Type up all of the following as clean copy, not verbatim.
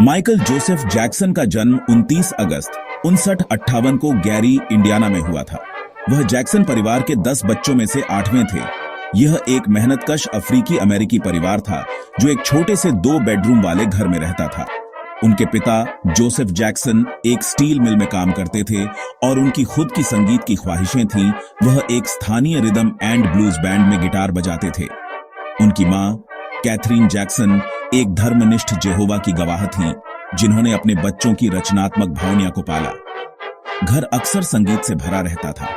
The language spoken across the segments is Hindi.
माइकल जोसेफ जैक्सन का जन्म 29 अगस्त 5958 को गैरी, इंडियाना में हुआ था। वह जैक्सन परिवार के 10 बच्चों में से 8वें थे। यह एक मेहनतकश अफ्रीकी अमेरिकी परिवार था जो एक छोटे से 2 बेडरूम वाले घर में रहता था। उनके पिता जोसेफ जैक्सन एक स्टील मिल में काम करते थे और उनकी खुद की संगीत की ख्वाहिशें थीं। वह एक स्थानीय रिदम एंड ब्लूज बैंड में गिटार बजाते थे। उनकी मां कैथरीन जैक्सन एक धर्मनिष्ठ यहोवा की गवाह थीं, जिन्होंने अपने बच्चों की रचनात्मक भावनाओं को पाला। घर अक्सर संगीत से भरा रहता था,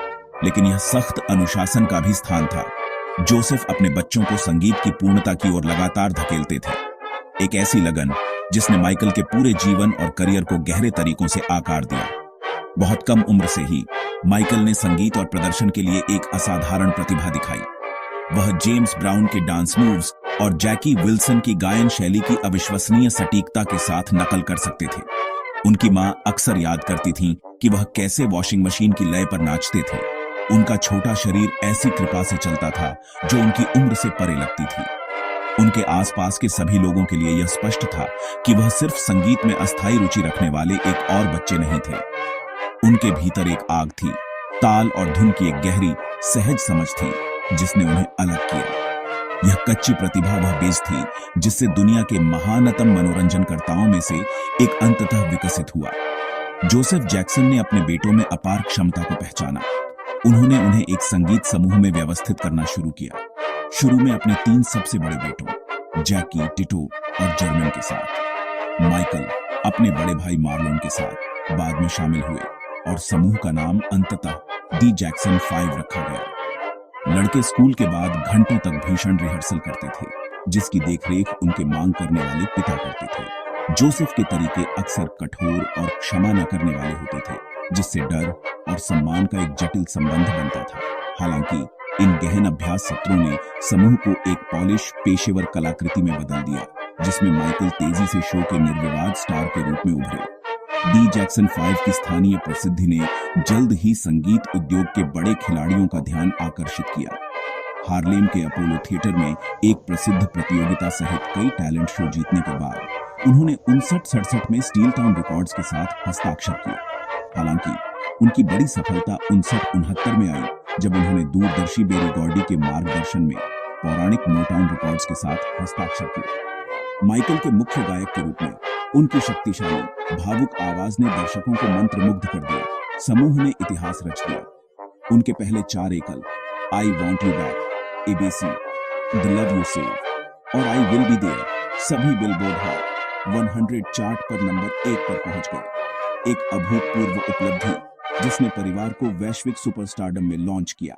लेकिन यह सख्त अनुशासन का भी स्थान था। जोसेफ अपने बच्चों को संगीत की पूर्णता की ओर लगातार धकेलते थे, एक ऐसी लगन जिसने माइकल के पूरे जीवन और करियर को गहरे तरीकों से आकार दिया। बहुत कम उम्र से ही माइकल ने संगीत और प्रदर्शन के लिए एक असाधारण प्रतिभा दिखाई। वह जेम्स ब्राउन के डांस मूव्स और जैकी विल्सन की गायन शैली की अविश्वसनीय सटीकता के साथ नकल कर सकते थे। उनकी मां अक्सर याद करती थीं कि वह कैसे वॉशिंग मशीन की लय पर नाचते थे। उनका छोटा शरीर ऐसी कृपा से चलता था जो उनकी उम्र से परे लगती थी। उनके आसपास के सभी लोगों के लिए यह स्पष्ट था कि वह सिर्फ संगीत में अस्थायी रुचि रखने वाले एक और बच्चे नहीं थे। उनके भीतर एक आग थी, ताल और धुन की एक गहरी, सहज समझ थी जिसने उन्हें अलग किया। यह कच्ची प्रतिभा वह बेज थी जिससे दुनिया के महानतम मनोरंजनकर्ताओं में से एक अंततः विकसित हुआ। जोसेफ जैक्सन ने अपने बेटों में अपार क्षमता को पहचाना। उन्होंने उन्हें एक संगीत समूह में व्यवस्थित करना शुरू किया। शुरू में अपने 3 सबसे बड़े बेटों जैकी, टिटो और जर्मन के साथ। माइकल अपने बड़े भाई मार्लोन के साथ बाद में शामिल हुए और समूह का नाम अंततः दी जैक्सन 5 रखा गया। लड़के स्कूल के बाद घंटों तक भीषण रिहर्सल करते थे, जिसकी देखरेख उनके मांग करने वाले पिता करते थे। जोसेफ के तरीके अक्सर कठोर और क्षमा न करने वाले होते थे, जिससे डर और सम्मान का एक जटिल संबंध बनता था। हालांकि इन गहन अभ्यास सत्रों ने समूह को एक पॉलिश पेशेवर कलाकृति में बदल दिया, जिसमें माइकल तेजी से शो के निर्विवाद स्टार के रूप में उभरे। दी जैक्सन 5 की स्थानीय प्रसिद्धि ने जल्द ही संगीत उद्योग के बड़े खिलाड़ियों का ध्यान आकर्षित किया। हार्लेम के अपोलो थिएटर में एक प्रसिद्ध प्रतियोगिता सहित कई टैलेंट शो जीतने के बाद उन्होंने 59-67 में स्टील टाउन रिकॉर्ड्स के साथ हस्ताक्षर किया। हालांकि उनकी बड़ी सफलता 59-69 में आई, जब उन्होंने दूरदर्शी बेरी गॉर्डी के मार्गदर्शन में पौराणिक मोटाउन रिकॉर्ड्स के साथ हस्ताक्षर किया। माइकल के मुख्य गायक के रूप में उनकी शक्तिशाली, भावुक आवाज ने दर्शकों को मंत्रमुग्ध कर दिया। समूह ने इतिहास रच दिया। उनके पहले 4 एकल I want you back, ABC, the love you save और आई विल बी देयर सभी बिलबोर्ड हॉट 100 चार्ट पर नंबर 1 पर पहुंच गए। एक अभूतपूर्व उपलब्धि जिसने परिवार को वैश्विक सुपरस्टारडम में लॉन्च किया।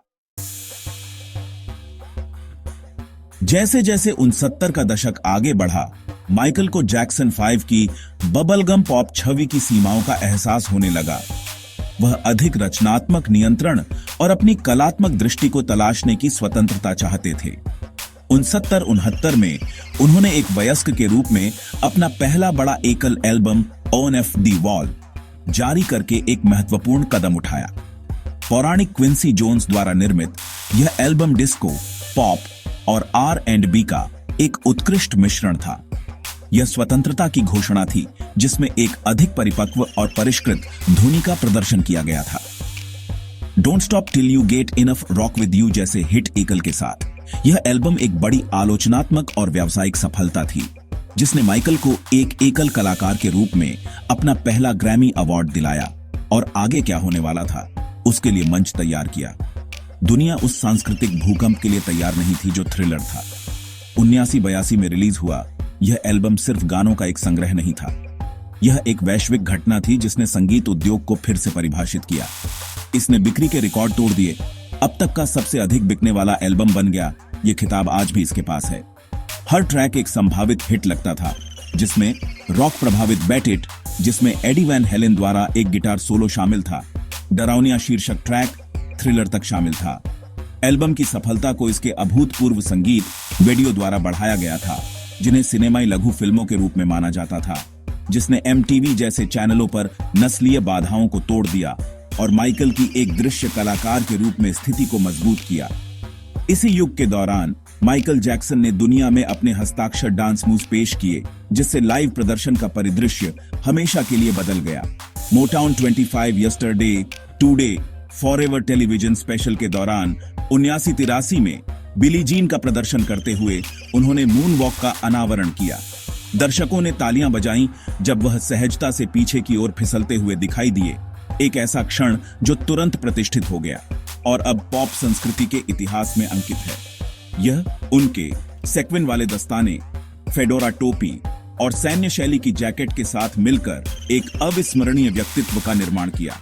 जैसे जैसे 69 का दशक आगे बढ़ा, माइकल को जैक्सन 5 की बबलगम पॉप छवि की सीमाओं का एहसास होने लगा। वह अधिक रचनात्मक नियंत्रण और अपनी कलात्मक दृष्टि को तलाशने की स्वतंत्रता चाहते थे। 69-69 में उन्होंने एक वयस्क के रूप में अपना पहला बड़ा एकल album on off the wall जारी करके एक महत्वपूर्ण कदम उठाया। पौराणिक क्विंसी जोन्स द्वारा निर्मित यह एल्बम डिस्को, पॉप और R&B का एक उत्कृष्ट मिश्रण था। यह स्वतंत्रता की घोषणा थी, जिसमें एक अधिक परिपक्व और परिष्कृत धुनी का प्रदर्शन किया गया था। Don't stop till you get enough rock with you जैसे हिट एकल के साथ यह एल्बम एक बड़ी आलोचनात्मक और व्यावसायिक सफलता थी, जिसने माइकल को एक एकल कलाकार के रूप में अपना पहला ग्रैमी अवार्ड दिलाया और आगे क्या होने वाला था उसके लिए मंच तैयार किया। दुनिया उस सांस्कृतिक भूकंप के लिए तैयार नहीं थी जो थ्रिलर था। 79-82 में रिलीज हुआ यह एल्बम सिर्फ गानों का एक संग्रह नहीं था। यह एक वैश्विक घटना थी जिसने संगीत उद्योग को फिर से परिभाषित किया। इसने बिक्री के रिकॉर्ड तोड़ दिए। अब तक का सबसे अधिक बिकने वाला एल्बम बन गया। यह खिताब आज भी इसके पास है। हर ट्रैक एक संभावित हिट लगता था, जिसमें रॉक प्रभावित बैट इट, जिसमें एडी वैन हेलेन द्वारा एक गिटार सोलो शामिल था, डरावनिया शीर्षक ट्रैक, थ्रिलर तक शामिल था। एल्बम की सफलता को इसके अभूतपूर्व संगीत वीडियो द्वारा बढ़ाया गया था, जिन्हें सिनेमाई लघु फिल्मों के रूप में माना जाता था, जिसने MTV जैसे चैनलों पर नस्लीय बाधाओं को तोड़ दिया और माइकल की एक दृश्य कलाकार के रूप में स्थिति को मजबूत किया। इसी युग के दौरान माइकल जैक्सन ने दुनिया में अपने हस्ताक्षर डांस मूव्स पेश किए, जिससे लाइव प्रदर्शन का परिदृश्य हमेशा के लिए बदल गया। Motown 25 yesterday today forever television special के दौरान 79-83 में बिली जीन का प्रदर्शन करते हुए उन्होंने मून वॉक का अनावरण किया। दर्शकों ने तालियां बजाईं जब वह सहजता से पीछे की ओर फिसलते हुए दिखाई दिए, एक ऐसा क्षण जो तुरंत प्रतिष्ठित हो गया और अब पॉप संस्कृति के इतिहास में अंकित है। यह उनके सेक्विन वाले दस्ताने, फेडोरा टोपी और सैन्य शैली की जैकेट के साथ मिलकर एक अविस्मरणीय व्यक्तित्व का निर्माण किया।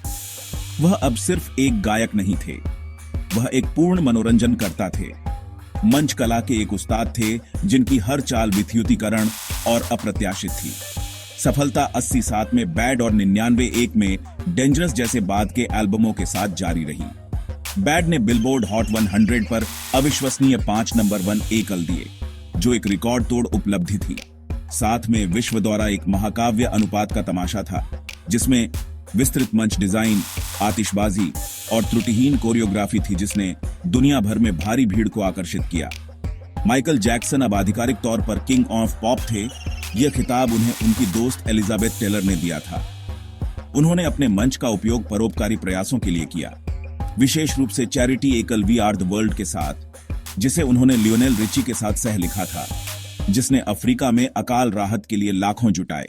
वह अब सिर्फ एक गायक नहीं थे, वह एक पूर्ण मनोरंजन करता थे। मंच कला के एक उस्ताद थे जिनकी हर चाल विद्युतीकरण और अप्रत्याशित थी। सफलता 87 में बैड और 99-1 में डेंजरस जैसे बाद के एल्बमों के साथ जारी रही। बैड ने बिलबोर्ड हॉट 100 पर अविश्वसनीय 5 नंबर 1 एकल दिए, जो एक रिकॉर्ड तोड़ उपलब्धि थी। साथ में विश्व द्वारा एक महाकाव्य अनुपात का तमाशा था, जिसमें विस्तृत मंच डिजाइन, आतिशबाजी और त्रुटिहीन कोरियोग्राफी थी, जिसने दुनिया भर में भारी भीड़ को आकर्षित किया। माइकल जैक्सन अब आधिकारिक तौर पर किंग ऑफ पॉप थे। यह खिताब उन्हें उनकी दोस्त एलिजाबेथ टेलर ने दिया था। उन्होंने अपने मंच का उपयोग परोपकारी प्रयासों के लिए किया, विशेष रूप से चैरिटी एकल वी आर द वर्ल्ड के साथ, जिसे उन्होंने लियोनेल रिची के साथ सह लिखा था, जिसने अफ्रीका में अकाल राहत के लिए लाखों जुटाए।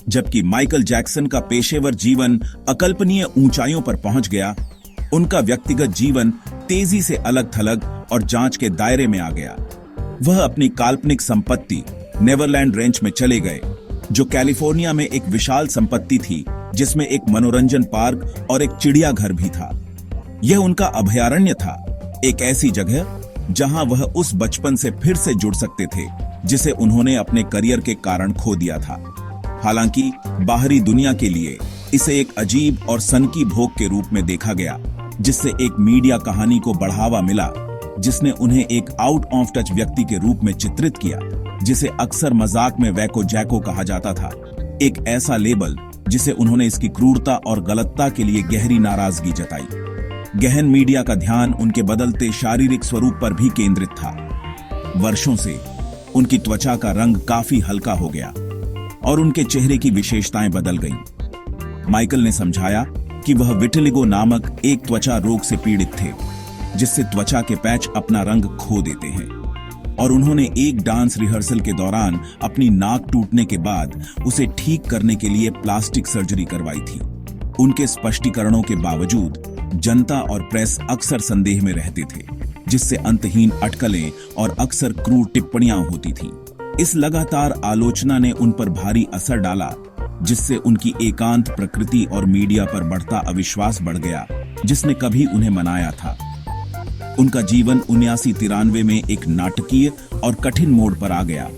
जबकि माइकल जैक्सन का पेशेवर जीवन अकल्पनीय ऊंचाइयों पर पहुंच गया, उनका व्यक्तिगत जीवन तेजी से अलग थलग और जांच के दायरे में आ गया। वह अपनी काल्पनिक संपत्ति नेवरलैंड रेंच में चले गए, जो कैलिफोर्निया में एक विशाल संपत्ति थी, जिसमें एक मनोरंजन पार्क और एक चिड़ियाघर भी था। यह उनका अभयारण्य था, एक ऐसी जगह जहां वह उस बचपन से फिर से जुड़ सकते थे जिसे उन्होंने अपने करियर के कारण खो दिया था। हालांकि बाहरी दुनिया के लिए इसे एक अजीब और सनकी भोग के रूप में देखा गया, जिससे एक मीडिया कहानी को बढ़ावा मिला, जिसने उन्हें एक आउट ऑफ टच व्यक्ति के रूप में चित्रित किया, जिसे अक्सर मजाक में वैको जैको कहा जाता था। एक ऐसा लेबल जिसे उन्होंने इसकी क्रूरता और गलतता के लिए गहरी नाराजगी जताई। गहन मीडिया का ध्यान उनके बदलते शारीरिक स्वरूप पर भी केंद्रित था। वर्षों से उनकी त्वचा का रंग काफी हल्का हो गया और उनके चेहरे की विशेषताएं बदल गईं। माइकल ने समझाया कि वह विटिलिगो नामक एक त्वचा रोग से पीड़ित थे, जिससे त्वचा के पैच अपना रंग खो देते हैं, और उन्होंने एक डांस रिहर्सल के दौरान अपनी नाक टूटने के बाद उसे ठीक करने के लिए प्लास्टिक सर्जरी करवाई थी। उनके स्पष्टीकरणों के बावजूद जनता और प्रेस अक्सर संदेह में रहते थे, जिससे अंतहीन अटकलें और अक्सर क्रूर टिप्पणियां होती थीं। इस लगातार आलोचना ने उन पर भारी असर डाला, जिससे उनकी एकांत प्रकृति और मीडिया पर बढ़ता अविश्वास बढ़ गया, जिसने कभी उन्हें मनाया था। उनका जीवन 79-93 में एक नाटकीय और कठिन मोड़ पर आ गया,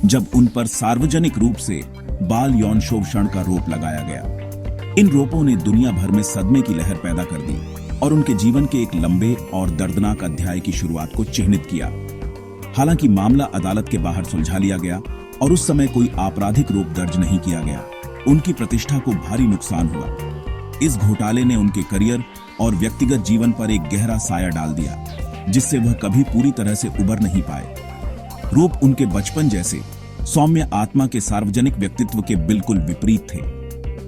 जब उन पर सार्वजनिक रूप से बाल यौन शोषण का रोप लगाया गया। इन रोपों ने दुनिया भर में सदमे की लहर पैदा कर दी और उनके जीवन के एक लंबे और दर्दनाक अध्याय की शुरुआत को चिह्नित किया। हालांकि मामला अदालत के बाहर सुलझा लिया गया और उस समय कोई आपराधिक रोप दर्ज नहीं किया गया, उनकी प्रतिष्ठा को भारी नुकसान हुआ। इस घोटाले ने उनके करियर और व्यक्तिगत जीवन पर एक गहरा साया डाल दिया, जिससे वह कभी पूरी तरह से उबर नहीं पाए। रोप उनके बचपन जैसे सौम्य आत्मा के सार्वजनिक व्यक्तित्व के बिल्कुल विपरीत थे,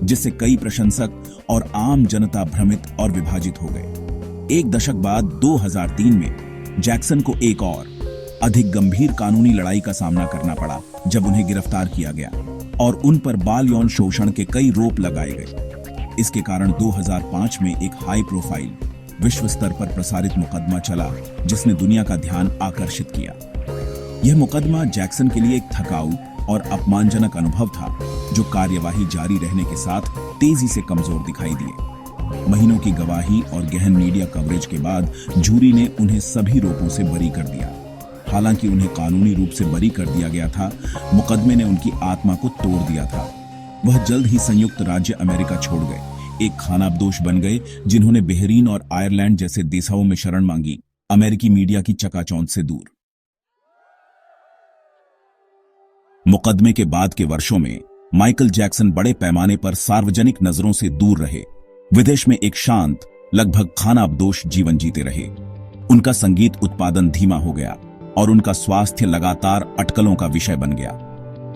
जिससे कई प्रशंसक और आम जनता भ्रमित और विभाजित हो गए। एक दशक बाद 2003 में जैक्सन को एक और अधिक गंभीर कानूनी लड़ाई का सामना करना पड़ा, जब उन्हें गिरफ्तार किया गया और उन पर बाल यौन शोषण के कई रोप लगाए गए। इसके कारण 2005 में एक हाई प्रोफाइल विश्व स्तर पर प्रसारित मुकदमा चला, जिसने दुनिया का ध्यान आकर्षित किया। यह मुकदमा जैक्सन के लिए एक थकाऊ और अपमानजनक अनुभव था, जो कार्यवाही जारी रहने के साथ तेजी से कमजोर दिखाई दिए। महीनों की गवाही और गहन मीडिया कवरेज के बाद जूरी ने उन्हें सभी रोपों से बरी कर दिया। हालांकि उन्हें कानूनी रूप से बरी कर दिया गया था, मुकदमे ने उनकी आत्मा को तोड़ दिया था। वह जल्द ही संयुक्त राज्य अमेरिका छोड़ गए, एक खानाबदोश बन गए जिन्होंने बहरीन और आयरलैंड जैसे देशों में शरण मांगी, अमेरिकी मीडिया की चकाचौंध से दूर। मुकदमे के बाद के वर्षों में माइकल जैक्सन बड़े पैमाने पर सार्वजनिक नजरों से दूर रहे, विदेश में एक शांत, लगभग खानाबदोश जीवन जीते रहे। उनका संगीत उत्पादन धीमा हो गया और उनका स्वास्थ्य लगातार अटकलों का विषय बन गया।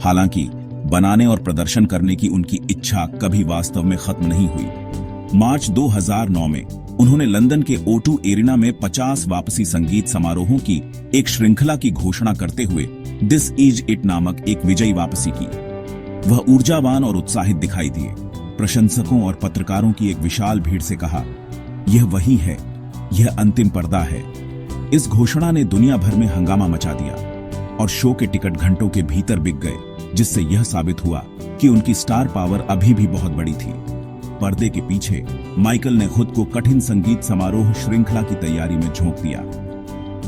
हालांकि बनाने और प्रदर्शन करने की उनकी इच्छा कभी वास्तव में खत्म नहीं हुई। मार्च 2009 में उन्होंने लंदन के O2 एरिना में 50 वापसी संगीत समारोहों की एक श्रृंखला की घोषणा करते हुए दिस इज इट नामक एक विजयी वापसी की। वह ऊर्जावान और उत्साहित दिखाई दिए। प्रशंसकों और पत्रकारों की एक विशाल भीड़ से कहा, यह वही है, यह अंतिम पर्दा है। इस घोषणा ने दुनिया भर में हंगामा मचा दिया और शो के टिकट घंटों के भीतर बिक गए, जिससे यह साबित हुआ कि उनकी स्टार पावर अभी भी बहुत बड़ी थी। पर्दे के पीछे माइकल ने खुद को कठिन संगीत समारोह श्रृंखला की तैयारी में झोंक दिया।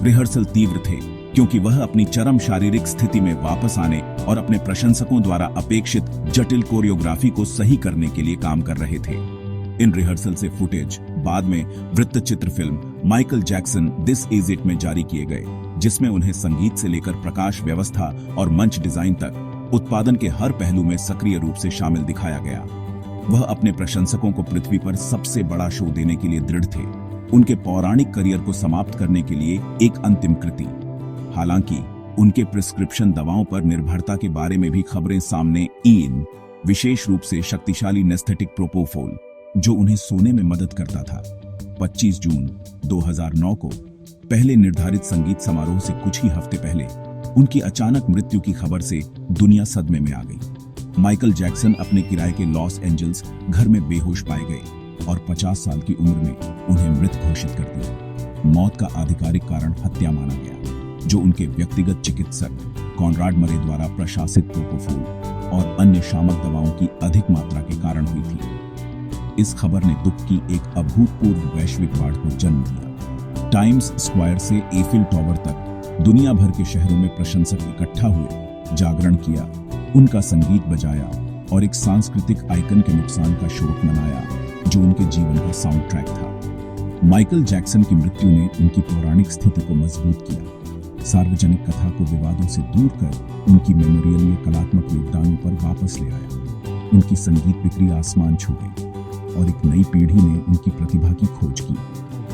रिहर्सल तीव्र थे क्योंकि वह अपनी चरम शारीरिक स्थिति में वापस आने और अपने प्रशंसकों द्वारा अपेक्षित जटिल कोरियोग्राफी को सही करने के लिए काम कर रहे थे। इन रिहर्सल से फुटेज बाद में वृत्तचित्र film Michael Jackson this is it में जारी किए गए, जिसमें उन्हें संगीत से लेकर प्रकाश व्यवस्था और मंच डिजाइन तक उत्पादन के हर पहलू में सक्रिय रूप से शामिल दिखाया गया। वह अपने प्रशंसकों को पृथ्वी पर सबसे बड़ा शो देने के लिए दृढ़ थे, उनके पौराणिक करियर को समाप्त करने के लिए एक अंतिम कृति। हालांकि उनके प्रिस्क्रिप्शन दवाओं पर निर्भरता के बारे में भी खबरें सामने आईं, विशेष रूप से शक्तिशाली नेस्थेटिक प्रोपोफोल जो उन्हें सोने में मदद करता था। 25 जून 2009 को पहले निर्धारित संगीत समारोह से कुछ ही हफ्ते पहले उनकी अचानक मृत्यु की खबर से दुनिया सदमे में आ गई। माइकल जैक्सन अपने किराए के लॉस एंजल्स घर में बेहोश पाए गए और 50 साल की उम्र में उन्हें मृत घोषित कर दिया। मौत का आधिकारिक कारण हत्या माना गया, जो उनके व्यक्तिगत चिकित्सक कॉनराड मरे द्वारा प्रशासित प्रोपोफोल और अन्य शामक दवाओं की अधिक मात्रा के कारण हुई थी। इस खबर ने दुख की एक अभूतपूर्व वैश्विक बाढ़ को जन्म दिया। टाइम्स स्क्वायर से एफिल टावर तक दुनिया भर के शहरों में प्रशंसक इकट्ठा हुए, जागरण किया, उनका संगीत बजाया और एक सांस्कृतिक आइकन के नुकसान का शोक मनाया जो उनके जीवन का साउंड ट्रैक था। माइकल जैक्सन की मृत्यु ने उनकी पौराणिक स्थिति को मजबूत किया, सार्वजनिक कथा को विवादों से दूर कर उनकी मेमोरियल में कलात्मक योगदानों पर वापस ले आया। उनकी संगीत बिक्री आसमान छू गई और एक नई पीढ़ी ने उनकी प्रतिभा की खोज की।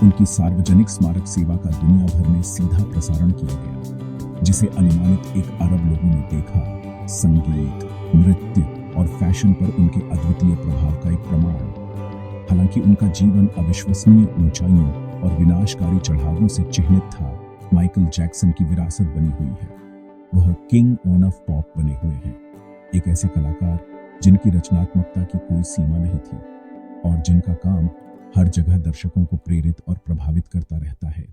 उनकी सार्वजनिक स्मारक सेवा का दुनिया भर में सीधा प्रसारण किया गया, जिसे अनुमानित 1 अरब लोगों ने देखा। संगीत, नृत्य और फैशन पर उनके अद्वितीय प्रभाव का एक प्रमाण। हालांकि उनका जीवन अविश्वसनीय ऊंचाइयों और विनाशकारी चढ़ावों से चिह्नित था, माइकल जैक्सन की विरासत बनी हुई है। वह किंग ऑफ पॉप बने हुए हैं, एक ऐसे कलाकार जिनकी रचनात्मकता की कोई सीमा नहीं थी और जिनका काम हर जगह दर्शकों को प्रेरित और प्रभावित करता रहता है।